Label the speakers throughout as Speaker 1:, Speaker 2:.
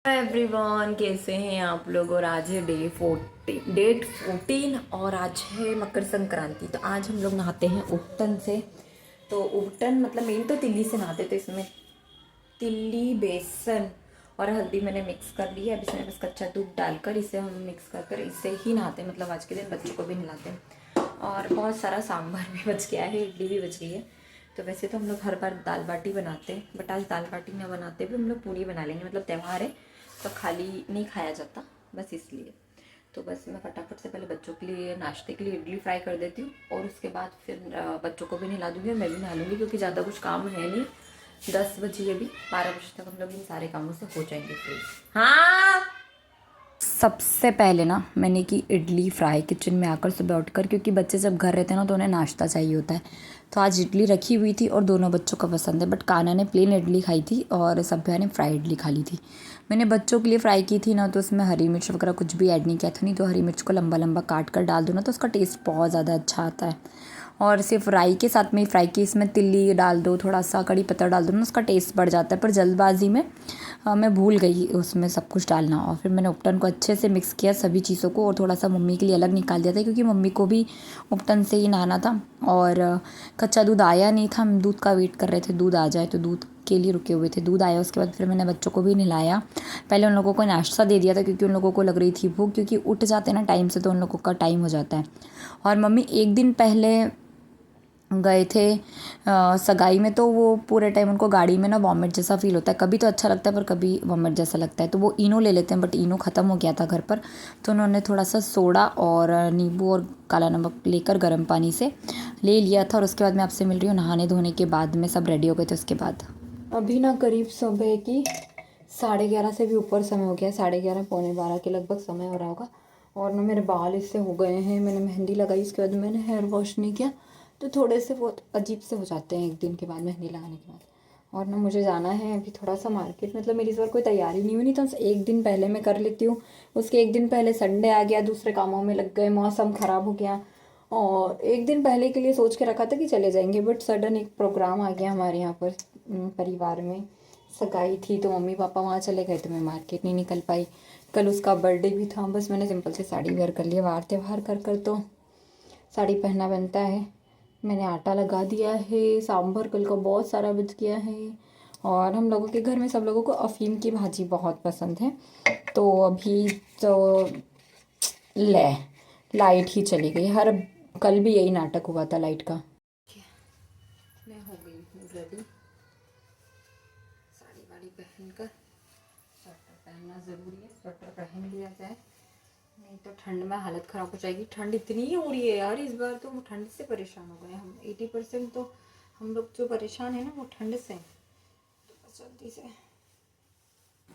Speaker 1: Everyone, कैसे हैं आप लोग। और आज है डेट 14 और आज है मकर संक्रांति। तो आज हम लोग नहाते हैं उपटन से। तो उपटन मतलब मेन तो तिल्ली से नहाते। तो इसमें तिल्ली, बेसन और हल्दी मैंने मिक्स कर ली है। अब इसमें बस कच्चा दूध डालकर इसे हम मिक्स कर इसे ही नहाते हैं। मतलब आज के दिन बच्चों को भी नहलाते हैं। और बहुत सारा सांभर भी बच गया है, इडली भी बच गई है। तो वैसे तो हम लोग हर बार दाल बाटी बनाते हैं, बट आज दाल बाटी ना बनाते भी हम लोग पूरी बना लेंगे। मतलब त्यौहार है तो खाली नहीं खाया जाता, बस इसलिए। तो बस मैं फटाफट से पहले बच्चों के लिए नाश्ते के लिए इडली फ्राई कर देती हूँ और उसके बाद फिर बच्चों को भी नहला दूँगी और मैं भी नहा लूँगी, क्योंकि ज़्यादा कुछ काम है नहीं। 10 बजे अभी 12 बजे तक हम लोग इन सारे कामों से हो जाएंगे फ्री। हाँ, सबसे पहले ना मैंने की इडली फ्राई किचन में आकर सुबह उठकर, क्योंकि बच्चे जब घर रहते हैं ना तो उन्हें नाश्ता चाहिए होता है। तो आज इडली रखी हुई थी और दोनों बच्चों को पसंद है। बट कान्हा ने प्लेन इडली खाई थी और सभ्या ने फ्राई इडली खा ली थी। मैंने बच्चों के लिए फ्राई की थी ना, तो उसमें हरी मिर्च वगैरह कुछ भी ऐड नहीं किया था। नहीं तो हरी मिर्च को लंबा लंबा काट कर डाल दो ना तो उसका टेस्ट बहुत ज़्यादा अच्छा आता है। और सिर्फ राई के साथ में ही फ्राई की, इसमें तिल्ली डाल दो, थोड़ा सा कड़ी पत्ता डाल दो ना, उसका टेस्ट बढ़ जाता है। पर जल्दबाजी में मैं भूल गई उसमें सब कुछ डालना। और फिर मैंने उपटन को अच्छे से मिक्स किया सभी चीज़ों को, और थोड़ा सा मम्मी के लिए अलग निकाल दिया था, क्योंकि मम्मी को भी उपटन से ही नहाना था। और कच्चा दूध आया नहीं था, हम दूध का वेट कर रहे थे, दूध आ जाए तो दूध के लिए रुके हुए थे। दूध आया उसके बाद फिर मैंने बच्चों को भी नहलाया। पहले उन लोगों को नाश्ता दे दिया था, क्योंकि उन लोगों को लग रही थी भूख, क्योंकि उठ जाते हैं ना टाइम से तो उन लोगों का टाइम हो जाता है। और मम्मी एक दिन पहले गए थे सगाई में, तो वो पूरे टाइम उनको गाड़ी में ना वॉमिट जैसा फील होता है। कभी तो अच्छा लगता है पर कभी वॉमिट जैसा लगता है। तो वो इनो ले लेते हैं, बट इनो ख़त्म हो गया था घर पर। तो उन्होंने थोड़ा सा सोडा और नींबू और काला नमक लेकर गर्म पानी से ले लिया था। और उसके बाद मैं आपसे मिल रही हूँ नहाने धोने के बाद में, सब रेडी हो गए थे उसके बाद। अभी ना करीब सुबह की 11:30 से भी ऊपर समय हो गया है, 11:30 पौने 12 के लगभग समय हो रहा होगा। और ना मेरे बाल इससे हो गए हैं, मैंने मेहंदी लगाई, इसके बाद मैंने हेयर वॉश नहीं किया, तो थोड़े से बहुत अजीब से हो जाते हैं एक दिन के बाद मेहंदी लगाने के बाद। और ना मुझे जाना है अभी थोड़ा सा मार्केट। मतलब मेरी इस बार कोई तैयारी नहीं हुई, नहीं तो एक दिन पहले मैं कर लेती हूँ। उसके एक दिन पहले संडे आ गया, दूसरे कामों में लग गए, मौसम ख़राब हो गया। और एक दिन पहले के लिए सोच के रखा था कि चले जाएंगे, बट सडन एक प्रोग्राम आ गया हमारे यहाँ पर। परिवार में सगाई थी तो मम्मी पापा वहाँ चले गए, तो मैं मार्केट नहीं निकल पाई। कल उसका बर्थडे भी था, बस मैंने सिंपल से साड़ी वेयर कर लिया। वार त्योहार कर कर तो साड़ी पहनना बनता है। मैंने आटा लगा दिया है, सांभर कल का बहुत सारा बच गया है। और हम लोगों के घर में सब लोगों को अफीम की भाजी बहुत पसंद है। तो अभी तो ले लाइट ही चली गई। कल भी यही नाटक हुआ था लाइट का। मैं हो गई हूँ रेडी, साड़ी वाड़ी पहनकर। स्वेटर पहनना ज़रूरी है, स्वेटर पहन लिया जाए, नहीं तो ठंड में हालत ख़राब हो जाएगी। ठंड इतनी हो रही है यार इस बार, तो ठंड से परेशान हो गए हम। 80% तो हम लोग जो परेशान है ना वो ठंड से। तो बस जल्दी से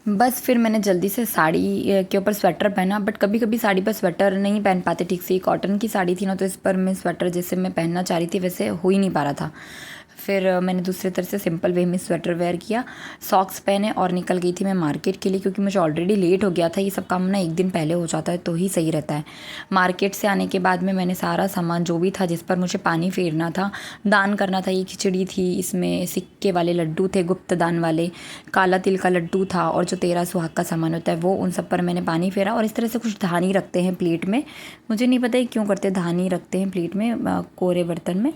Speaker 1: बस फिर मैंने जल्दी से साड़ी के ऊपर स्वेटर पहना। बट कभी कभी साड़ी पर स्वेटर नहीं पहन पाते ठीक से। कॉटन की साड़ी थी ना, तो इस पर मैं स्वेटर जैसे मैं पहनना चाह रही थी वैसे हो ही नहीं पा रहा था। फिर मैंने दूसरे तरह से सिंपल वे में स्वेटर वेयर किया, सॉक्स पहने और निकल गई थी मैं मार्केट के लिए, क्योंकि मुझे ऑलरेडी लेट हो गया था। ये सब काम ना एक दिन पहले हो जाता है तो ही सही रहता है। मार्केट से आने के बाद में मैंने सारा सामान जो भी था जिस पर मुझे पानी फेरना था, दान करना था। ये खिचड़ी थी, इसमें सिक्के वाले लड्डू थे, गुप्त दान वाले, काला तिल का लड्डू था, और जो 13 सुहाग का सामान होता है वो, उन सब पर मैंने पानी फेरा। और इस तरह से कुछ धानी रखते हैं प्लेट में, मुझे नहीं पता है क्यों करते, धानी रखते हैं प्लेट में कोरे बर्तन में,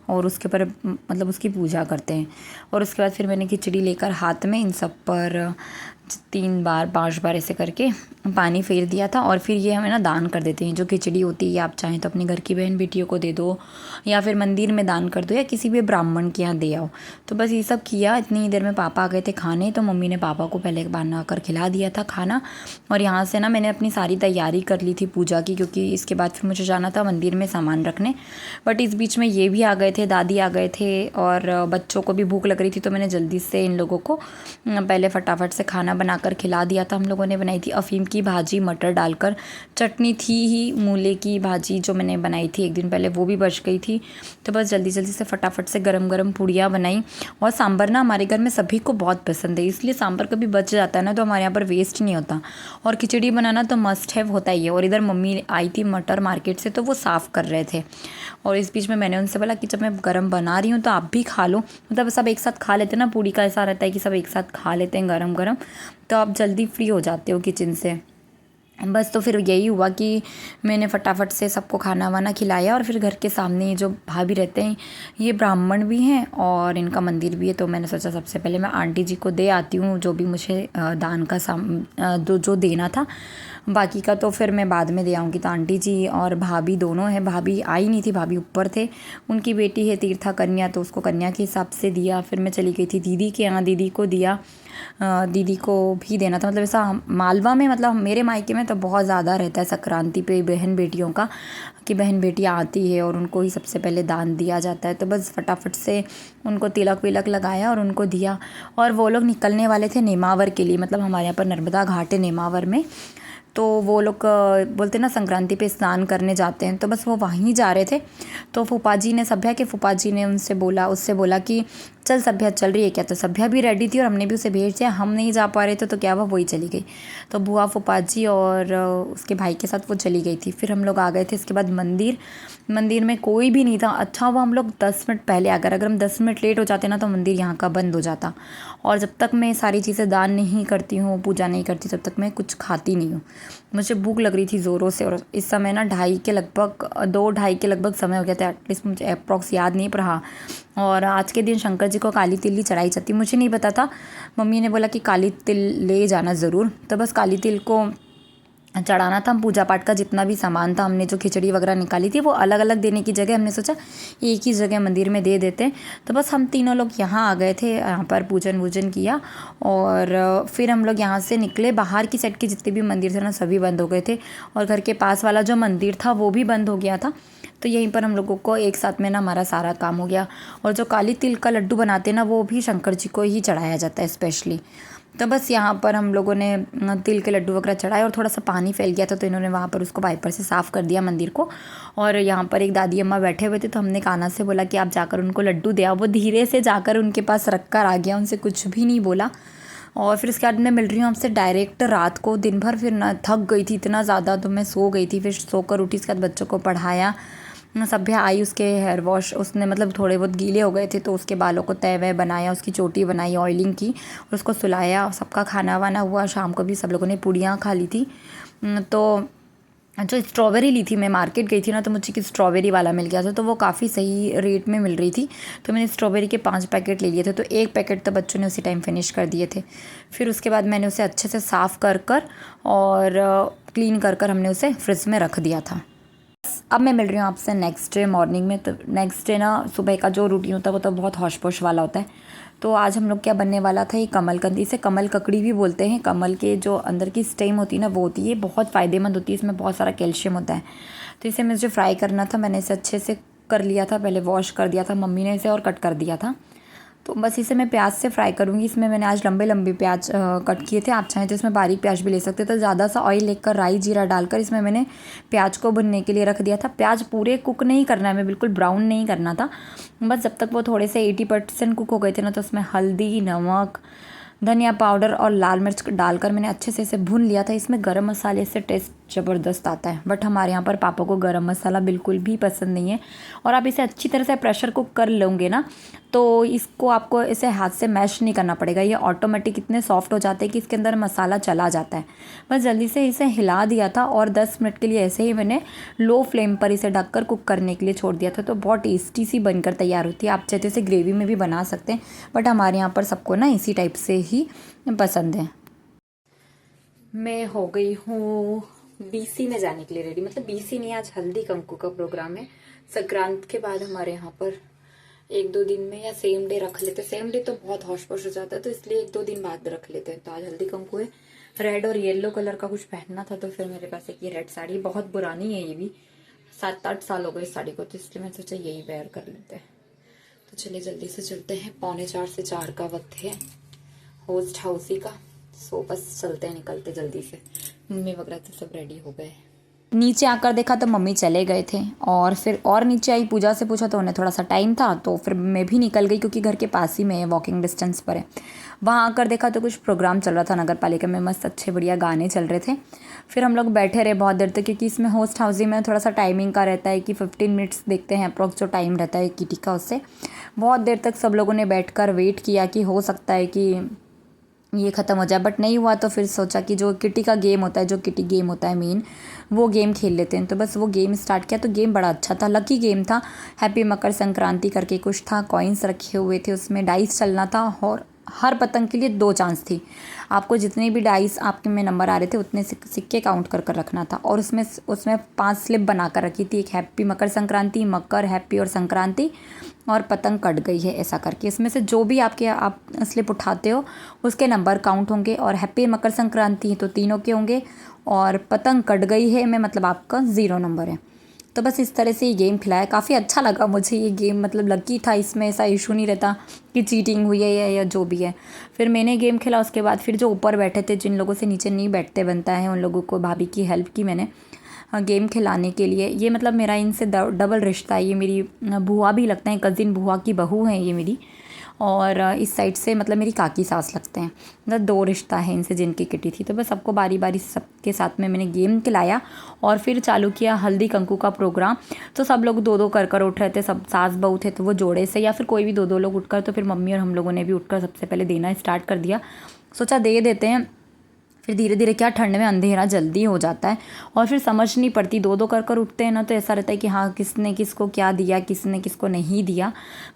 Speaker 1: और उसके ऊपर मतलब उसकी पूजा करते हैं। और उसके बाद फिर मैंने खिचड़ी लेकर हाथ में इन सब पर 3 बार 5 बार ऐसे करके पानी फेर दिया था। और फिर ये हमें ना दान कर देते हैं जो खिचड़ी होती है। आप चाहें तो अपने घर की बहन बेटियों को दे दो, या फिर मंदिर में दान कर दो, या किसी भी ब्राह्मण के यहाँ दे आओ। तो बस ये सब किया। इतनी देर में पापा आ गए थे खाने, तो मम्मी ने पापा को पहले बना कर खिला दिया था खाना। और यहाँ से ना मैंने अपनी सारी तैयारी कर ली थी पूजा की, क्योंकि इसके बाद फिर मुझे जाना था मंदिर में सामान रखने। बट इस बीच में ये भी आ गए थे, दादी आ गए थे, और बच्चों को भी भूख लग रही थी। तो मैंने जल्दी से इन लोगों को पहले फटाफट से खाना बनाकर खिला दिया था। हम लोगों ने बनाई थी अफ़ीम की की भाजी मटर डालकर, चटनी थी ही, मूले की भाजी जो मैंने बनाई थी एक दिन पहले वो भी बच गई थी। तो बस जल्दी जल्दी से फटाफट से गरम गरम पूड़ियाँ बनाई। और सांभर ना हमारे घर में सभी को बहुत पसंद है, इसलिए सांभर कभी बच जाता है ना तो हमारे यहाँ पर वेस्ट नहीं होता। और खिचड़ी बनाना तो मस्ट हैव होता ही है। और इधर मम्मी आई थी मटर मार्केट से, तो वो साफ़ कर रहे थे। और इस बीच में मैंने उनसे बोला कि जब मैं गरम बना रही हूँ तो आप भी खा लो, मतलब सब एक साथ खा लेते हैं ना, पूड़ी का ऐसा रहता है कि सब एक साथ खा लेते हैं गरम गरम, तो आप जल्दी फ्री हो जाते हो किचन से। बस तो फिर यही हुआ कि मैंने फटाफट से सबको खाना वाना खिलाया। और फिर घर के सामने जो भाभी रहते हैं ये ब्राह्मण भी हैं और इनका मंदिर भी है, तो मैंने सोचा सबसे पहले मैं आंटी जी को दे आती हूँ जो भी मुझे दान का जो देना था। बाकी का तो फिर मैं बाद में दे आऊँगी। तो आंटी जी और भाभी दोनों हैं, भाभी आई नहीं थी, भाभी ऊपर थे, उनकी बेटी है तीर्था कन्या, तो उसको कन्या के हिसाब से दिया। फिर मैं चली गई थी दीदी के यहाँ, दीदी को दिया, दीदी को भी देना था। मतलब ऐसा मालवा में, मतलब मेरे मायके में तो बहुत ज़्यादा रहता है संक्रांति पे बहन बेटियों का, कि बहन बेटियाँ आती है और उनको ही सबसे पहले दान दिया जाता है। तो बस फटाफट से उनको तिलक विलक लगाया और उनको दिया। और वो लोग निकलने वाले थे नेमावर के लिए, मतलब हमारे यहाँ पर नर्मदा घाट है नेमावर में, तो वो लोग बोलते ना संक्रांति पे स्नान करने जाते हैं, तो बस वो वहीं जा रहे थे। तो फूफा जी ने, सभ्या के फूफा जी ने उससे बोला कि चल सभ्या चल रही है क्या। तो सभ्या भी रेडी थी और हमने भी उसे भेज दिया, हम नहीं जा पा रहे थे तो क्या हुआ, वही चली गई। तो बुआ फूफा जी और उसके भाई के साथ वो चली गई थी। फिर हम लोग आ गए थे इसके बाद मंदिर में कोई भी नहीं था। अच्छा हुआ हम लोग 10 मिनट पहले अगर हम 10 मिनट लेट हो जाते ना तो मंदिर यहाँ का बंद हो जाता। और जब तक मैं सारी चीज़ें दान नहीं करती हूँ, पूजा नहीं करती, तब तक मैं कुछ खाती नहीं हूँ। मुझे भूख लग रही थी ज़ोरों से, और इस समय ना 2-2:30 के लगभग समय हो गया था, एटलीस्ट मुझे अप्रॉक्स याद नहीं पर हाँ। और आज के दिन शंकर जी को काली तिल चढ़ाई जाती, मुझे नहीं पता था। मम्मी ने बोला कि काली तिल ले जाना ज़रूर, तो बस काली तिल को चढ़ाना था। पूजा पाठ का जितना भी सामान था, हमने जो खिचड़ी वगैरह निकाली थी वो अलग अलग देने की जगह हमने सोचा एक ही जगह मंदिर में दे देते। तो बस हम तीनों लोग यहाँ आ गए थे, यहाँ पर पूजन वूजन किया और फिर हम लोग यहाँ से निकले। बाहर की साइड के जितने भी मंदिर थे ना सभी बंद हो गए थे, और घर के पास वाला जो मंदिर था वो भी बंद हो गया था। तो यहीं पर हम लोगों को एक साथ में ना हमारा सारा काम हो गया। और जो काली तिल का लड्डू बनाते हैं ना वो भी शंकर जी को ही चढ़ाया जाता है स्पेशली। तो बस यहाँ पर हम लोगों ने तिल के लड्डू वगैरह चढ़ाए, और थोड़ा सा पानी फैल गया था तो इन्होंने वहाँ पर उसको वाइपर से साफ़ कर दिया मंदिर को। और यहाँ पर एक दादी अम्मा बैठे हुए थे, तो हमने कान्हा से बोला कि आप जाकर उनको लड्डू दे आओ। वो धीरे से जाकर उनके पास रख कर आ गया, उनसे कुछ भी नहीं बोला। और फिर उसके बाद मैं मिल रही हूँ आपसे डायरेक्ट रात को। दिन भर फिर ना थक गई थी इतना ज़्यादा, तो मैं सो गई थी। फिर सोकर उठी, इसके बाद बच्चों को पढ़ाया। सभ्या आई, उसके हेयर वॉश उसने मतलब थोड़े बहुत गीले हो गए थे तो उसके बालों को तय वह बनाया, उसकी चोटी बनाई ऑयलिंग की, और उसको सुलाया। सबका खाना वाना हुआ, शाम को भी सब लोगों ने पूड़ियाँ खा ली थी। तो जो स्ट्रॉबेरी ली थी, मैं मार्केट गई थी ना तो मुझे कि स्ट्रॉबेरी वाला मिल गया था, तो वो काफ़ी सही रेट में मिल रही थी। तो मैंने स्ट्रॉबेरी के 5 पैकेट ले लिए थे, तो 1 पैकेट तो बच्चों ने उसी टाइम फिनिश कर दिए थे। फिर उसके बाद मैंने उसे अच्छे से साफ़ कर और क्लीन कर हमने उसे फ्रिज में रख दिया था। अब मैं मिल रही हूँ आपसे नेक्स्ट डे मॉर्निंग में। तो नेक्स्ट डे ना सुबह का जो रूटीन होता है वो तो बहुत होश पोश वाला होता है। तो आज हम लोग क्या बनने वाला था, ये कमलकंद, इसे कमल ककड़ी भी बोलते हैं। कमल के जो अंदर की स्टेम होती है ना वो होती है, बहुत फ़ायदेमंद होती है, इसमें बहुत सारा कैल्शियम होता है। तो इसे मुझे फ्राई करना था, मैंने इसे अच्छे से कर लिया था, पहले वॉश कर दिया था मम्मी ने इसे और कट कर दिया था। तो बस इसे मैं प्याज से फ्राई करूँगी। इसमें मैंने आज लंबे लंबे प्याज कट किए थे, आप चाहें तो इसमें बारीक प्याज भी ले सकते थे। तो ज़्यादा सा ऑयल लेकर राई जीरा डालकर इसमें मैंने प्याज को भुनने के लिए रख दिया था। प्याज पूरे कुक नहीं करना है, हमें बिल्कुल ब्राउन नहीं करना था। बस जब तक वो थोड़े से 80% कुक हो गए थे ना, तो उसमें हल्दी, नमक, धनिया पाउडर और लाल मिर्च डालकर मैंने अच्छे से इसे भून लिया था। इसमें गरम मसाले से टेस्ट ज़बरदस्त आता है, बट हमारे यहाँ पर पापा को गरम मसाला बिल्कुल भी पसंद नहीं है। और आप इसे अच्छी तरह से प्रेशर कुक कर लोगे ना तो इसको आपको इसे हाथ से मैश नहीं करना पड़ेगा, ये ऑटोमेटिक इतने सॉफ्ट हो जाते हैं कि इसके अंदर मसाला चला जाता है। बस जल्दी से इसे हिला दिया था और 10 मिनट के लिए ऐसे ही मैंने लो फ्लेम पर इसे ढककर कुक करने के लिए छोड़ दिया था। तो बहुत टेस्टी सी बनकर तैयार होती है। आप चाहते इसे ग्रेवी में भी बना सकते हैं, बट हमारे यहाँ पर सबको ना इसी टाइप से ही पसंद है। मैं हो गई हूँ बीसी में जाने के लिए रेडी, मतलब बीसी नहीं, आज हल्दी कुमकुम का प्रोग्राम है। संक्रांत के बाद हमारे यहाँ पर 1-2 दिन में या सेम डे रख लेते हैं। सेम डे तो बहुत होश पोश हो जाता है, तो इसलिए 1-2 दिन बाद रख लेते हैं। तो आज हल्दी कुमकुम है। रेड और येलो कलर का कुछ पहनना था, तो फिर मेरे पास एक ये रेड साड़ी, बहुत पुरानी है ये भी, 7-8 साल हो गए इस साड़ी को, तो इसलिए मैंने सोचा यही वेयर कर लेते हैं। तो चलिए जल्दी से चलते हैं, 3:45 से 4 का वक्त है होस्ट हाउसी का। सो बस चलते हैं, निकलते जल्दी से। मम्मी वगैरह तो सब रेडी हो गए।
Speaker 2: नीचे आकर देखा तो मम्मी चले गए थे, और फिर और नीचे आई, पूजा से पूछा तो उन्हें थोड़ा सा टाइम था, तो फिर मैं भी निकल गई क्योंकि घर के पास ही में है, वॉकिंग डिस्टेंस पर है। वहाँ आकर देखा तो कुछ प्रोग्राम चल रहा था नगर पालिका में, मस्त अच्छे बढ़िया गाने चल रहे थे। फिर हम लोग बैठे रहे बहुत देर तक, क्योंकि इसमें होस्ट हाउसिंग में थोड़ा सा टाइमिंग का रहता है कि 15 मिनट्स देखते हैं अप्रॉक्स, जो टाइम रहता है किटी का, उससे बहुत देर तक सब लोगों ने बैठकर वेट किया कि हो सकता है कि ये ख़त्म हो जाए, बट नहीं हुआ। तो फिर सोचा कि जो किटी का गेम होता है, जो किटी गेम होता है मेन, वो गेम खेल लेते हैं। तो बस वो गेम स्टार्ट किया, तो गेम बड़ा अच्छा था, लकी गेम था। हैप्पी मकर संक्रांति करके कुछ था, कॉइन्स रखे हुए थे उसमें, डाइस चलना था, और हर पतंग के लिए 2 चांस थी। आपको जितने भी डाइस आपके में नंबर आ रहे थे उतने सिक्के काउंट कर कर रखना था। और उसमें 5 स्लिप बना कर रखी थी, एक हैप्पी मकर संक्रांति, मकर, हैप्पी और संक्रांति, और पतंग कट गई है ऐसा करके। इसमें से जो भी आप स्लिप उठाते हो उसके नंबर काउंट होंगे, और हैप्पी मकर संक्रांति तो तीनों के होंगे, और पतंग कट गई है में मतलब आपका 0 नंबर है। तो बस इस तरह से ये गेम खिलाया, काफ़ी अच्छा लगा मुझे ये गेम, मतलब लकी था, इसमें ऐसा इशू नहीं रहता कि चीटिंग हुई है या जो भी है। फिर मैंने गेम खेला, उसके बाद फिर जो ऊपर बैठे थे, जिन लोगों से नीचे नहीं बैठते बनता है, उन लोगों को भाभी की हेल्प की मैंने गेम खिलाने के लिए। ये मतलब मेरा इनसे डबल रिश्ता है, ये मेरी बुआ भी लगते हैं, कज़िन बुआ की बहू हैं ये मेरी, और इस साइड से मतलब मेरी काकी सास लगते हैं, मतलब 2 रिश्ता है इनसे जिनकी किटी थी। तो बस सबको बारी बारी सबके साथ में मैंने गेम खिलाया, और फिर चालू किया हल्दी कंकु का प्रोग्राम। तो सब लोग 2-2 कर उठ रहे थे, सब सास बहू थे तो वो जोड़े से, या फिर कोई भी 2-2 लोग उठकर, तो फिर मम्मी और हम लोगों ने भी उठकर सबसे पहले देना स्टार्ट कर दिया। सोचा दे देते हैं, फिर धीरे धीरे क्या, ठंड में अंधेरा जल्दी हो जाता है, और फिर समझ नहीं पड़ती, 2-2 कर उठते हैं ना, तो ऐसा रहता है कि हाँ किसने किसको क्या दिया, किसने किसको नहीं दिया।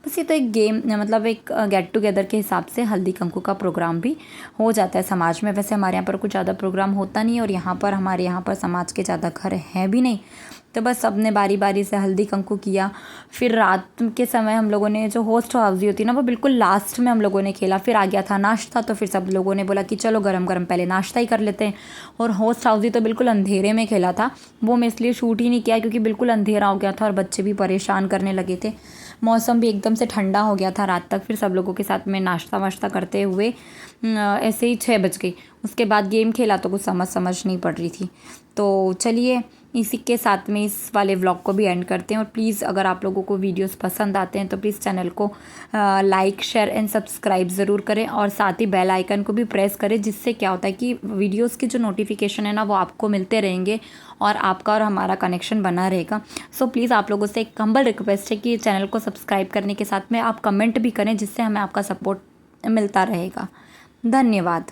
Speaker 2: बस ये तो एक गेम, मतलब एक गेट टुगेदर के हिसाब से हल्दी कंकु का प्रोग्राम भी हो जाता है समाज में। वैसे हमारे यहाँ पर कुछ ज़्यादा प्रोग्राम होता नहीं है, और यहाँ पर हमारे यहाँ पर समाज के ज़्यादा घर हैं भी नहीं। तो बस सबने बारी बारी से हल्दी कंकु किया। फिर रात के समय हम लोगों ने, जो होस्ट हाउसी होती है ना, वो बिल्कुल लास्ट में हम लोगों ने खेला। फिर आ गया था नाश्ता, तो फिर सब लोगों ने बोला कि चलो गरम गरम पहले नाश्ता ही कर लेते हैं। और होस्ट हाउसी तो बिल्कुल अंधेरे में खेला था, वो मैं इसलिए शूट ही नहीं किया क्योंकि बिल्कुल अंधेरा हो गया था और बच्चे भी परेशान करने लगे थे। मौसम भी एकदम से ठंडा हो गया था रात तक। फिर सब लोगों के साथ में नाश्ता वाश्ता करते हुए ऐसे ही 6 बज गई। उसके बाद गेम खेला तो कुछ समझ नहीं पड़ रही थी। तो चलिए इसी के साथ में इस वाले व्लॉग को भी एंड करते हैं। और प्लीज़ अगर आप लोगों को वीडियोस पसंद आते हैं तो प्लीज़ चैनल को लाइक, शेयर एंड सब्सक्राइब ज़रूर करें, और साथ ही बेल आइकन को भी प्रेस करें, जिससे क्या होता है कि वीडियोस की जो नोटिफिकेशन है ना, वो आपको मिलते रहेंगे और आपका और हमारा कनेक्शन बना रहेगा। सो प्लीज़ आप लोगों से एक हम्बल रिक्वेस्ट है कि चैनल को सब्सक्राइब करने के साथ में आप कमेंट भी करें, जिससे हमें आपका सपोर्ट मिलता रहेगा। धन्यवाद।